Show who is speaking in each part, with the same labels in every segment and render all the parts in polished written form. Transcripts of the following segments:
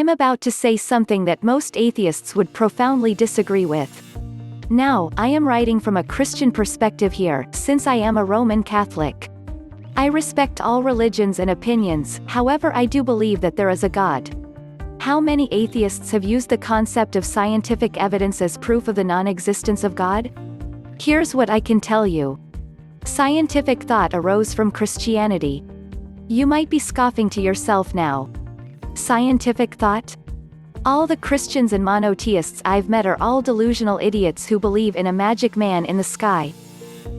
Speaker 1: I'm about to say something that most atheists would profoundly disagree with. Now, I am writing from a Christian perspective here, since I am a Roman Catholic. I respect all religions and opinions, however I do believe that there is a God. How many atheists have used the concept of scientific evidence as proof of the non-existence of God? Here's what I can tell you. Scientific thought arose from Christianity. You might be scoffing to yourself now. Scientific thought? All the Christians and monotheists I've met are all delusional idiots who believe in a magic man in the sky.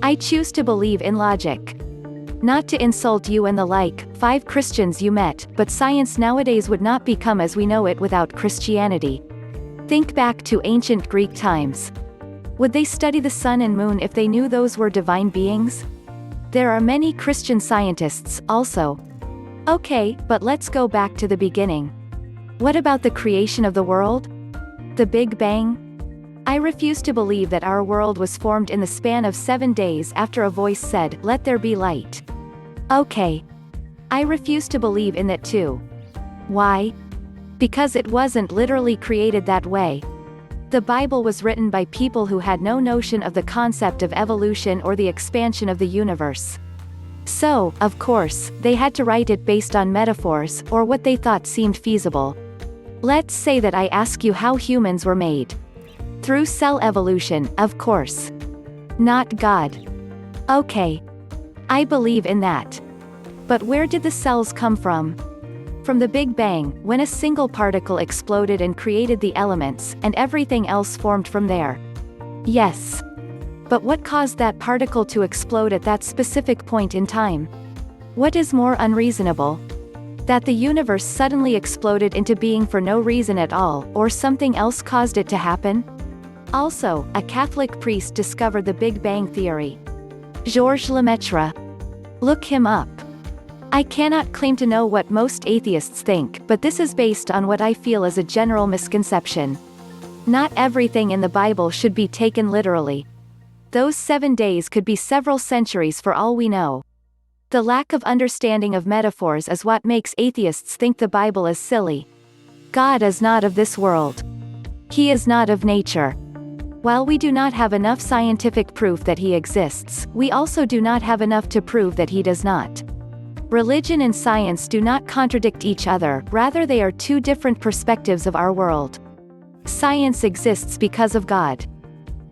Speaker 1: I choose to believe in logic. Not to insult you and the like, 5 Christians you met, but science nowadays would not become as we know it without Christianity. Think back to ancient Greek times. Would they study the sun and moon if they knew those were divine beings? There are many Christian scientists, also. Okay, but let's go back to the beginning. What about the creation of the world? The Big Bang? I refuse to believe that our world was formed in the span of 7 days after a voice said, "Let there be light." Okay. I refuse to believe in that too. Why? Because it wasn't literally created that way. The Bible was written by people who had no notion of the concept of evolution or the expansion of the universe. So, of course, they had to write it based on metaphors, or what they thought seemed feasible. Let's say that I ask you how humans were made. Through cell evolution, of course. Not God. Okay. I believe in that. But where did the cells come from? From the Big Bang, when a single particle exploded and created the elements, and everything else formed from there. Yes. But what caused that particle to explode at that specific point in time? What is more unreasonable? That the universe suddenly exploded into being for no reason at all, or something else caused it to happen? Also, a Catholic priest discovered the Big Bang theory. Georges Lemaitre. Look him up. I cannot claim to know what most atheists think, but this is based on what I feel is a general misconception. Not everything in the Bible should be taken literally. Those 7 days could be several centuries for all we know. The lack of understanding of metaphors is what makes atheists think the Bible is silly. God is not of this world. He is not of nature. While we do not have enough scientific proof that he exists, we also do not have enough to prove that he does not. Religion and science do not contradict each other, rather they are two different perspectives of our world. Science exists because of God.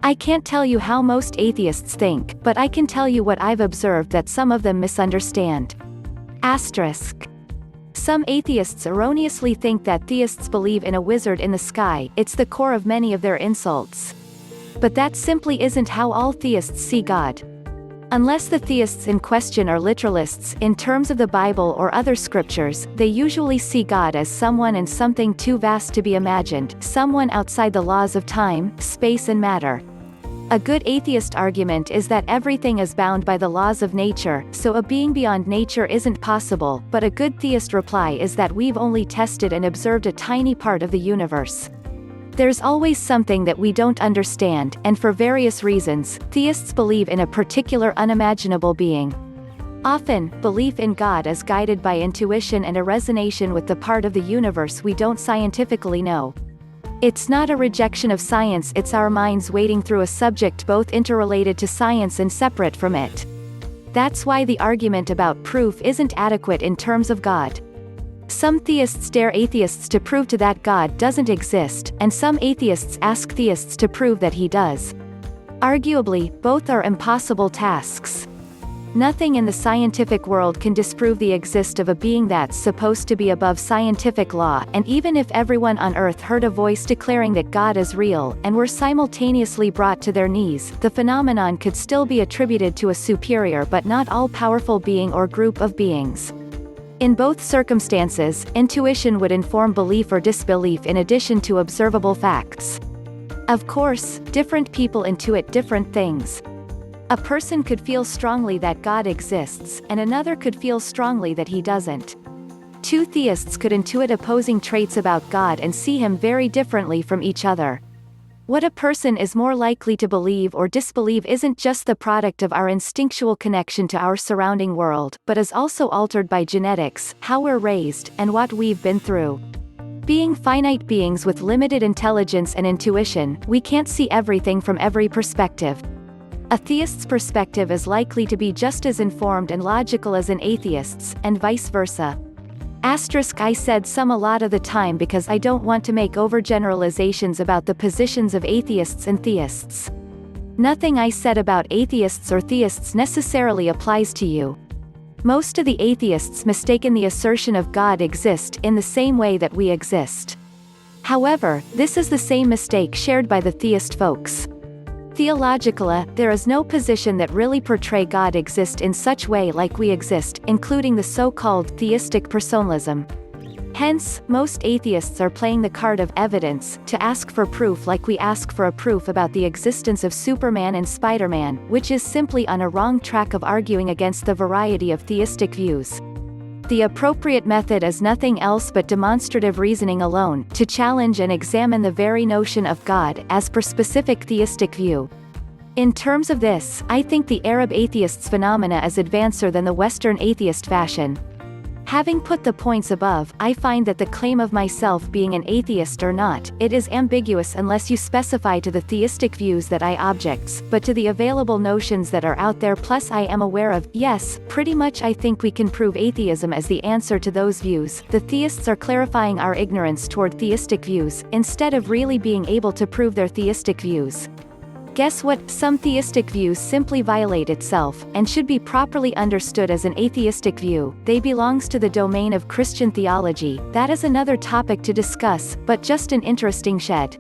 Speaker 1: I can't tell you how most atheists think, but I can tell you what I've observed that some of them misunderstand. Asterisk. Some atheists erroneously think that theists believe in a wizard in the sky, it's the core of many of their insults. But that simply isn't how all theists see God. Unless the theists in question are literalists in terms of the Bible or other scriptures, they usually see God as someone and something too vast to be imagined, someone outside the laws of time, space and matter. A good atheist argument is that everything is bound by the laws of nature, so a being beyond nature isn't possible, but a good theist reply is that we've only tested and observed a tiny part of the universe. There's always something that we don't understand, and for various reasons, theists believe in a particular unimaginable being. Often, belief in God is guided by intuition and a resonance with the part of the universe we don't scientifically know. It's not a rejection of science, it's our minds wading through a subject both interrelated to science and separate from it. That's why the argument about proof isn't adequate in terms of God. Some theists dare atheists to prove to that God doesn't exist, and some atheists ask theists to prove that he does. Arguably, both are impossible tasks. Nothing in the scientific world can disprove the existence of a being that's supposed to be above scientific law, and even if everyone on Earth heard a voice declaring that God is real, and were simultaneously brought to their knees, the phenomenon could still be attributed to a superior but not all-powerful being or group of beings. In both circumstances, intuition would inform belief or disbelief in addition to observable facts. Of course, different people intuit different things. A person could feel strongly that God exists, and another could feel strongly that he doesn't. Two theists could intuit opposing traits about God and see him very differently from each other. What a person is more likely to believe or disbelieve isn't just the product of our instinctual connection to our surrounding world, but is also altered by genetics, how we're raised, and what we've been through. Being finite beings with limited intelligence and intuition, we can't see everything from every perspective. A theist's perspective is likely to be just as informed and logical as an atheist's, and vice versa. I said some a lot of the time because I don't want to make overgeneralizations about the positions of atheists and theists. Nothing I said about atheists or theists necessarily applies to you. Most of the atheists mistaken the assertion of God exist in the same way that we exist. However, this is the same mistake shared by the theist folks. Theologically, there is no position that really portray God exist in such way like we exist, including the so-called theistic personalism. Hence, most atheists are playing the card of evidence to ask for proof like we ask for a proof about the existence of Superman and Spider-Man, which is simply on a wrong track of arguing against the variety of theistic views. The appropriate method is nothing else but demonstrative reasoning alone, to challenge and examine the very notion of God as per specific theistic view. In terms of this, I think the Arab atheist's phenomena is advancer than the Western atheist fashion. Having put the points above, I find that the claim of myself being an atheist or not, it is ambiguous unless you specify to the theistic views that I objects, but to the available notions that are out there plus I am aware of, yes, pretty much I think we can prove atheism as the answer to those views. The theists are clarifying our ignorance toward theistic views, instead of really being able to prove their theistic views. Guess what? Some theistic views simply violate itself, and should be properly understood as an atheistic view. They belongs to the domain of Christian theology. That is another topic to discuss, but just an interesting shed.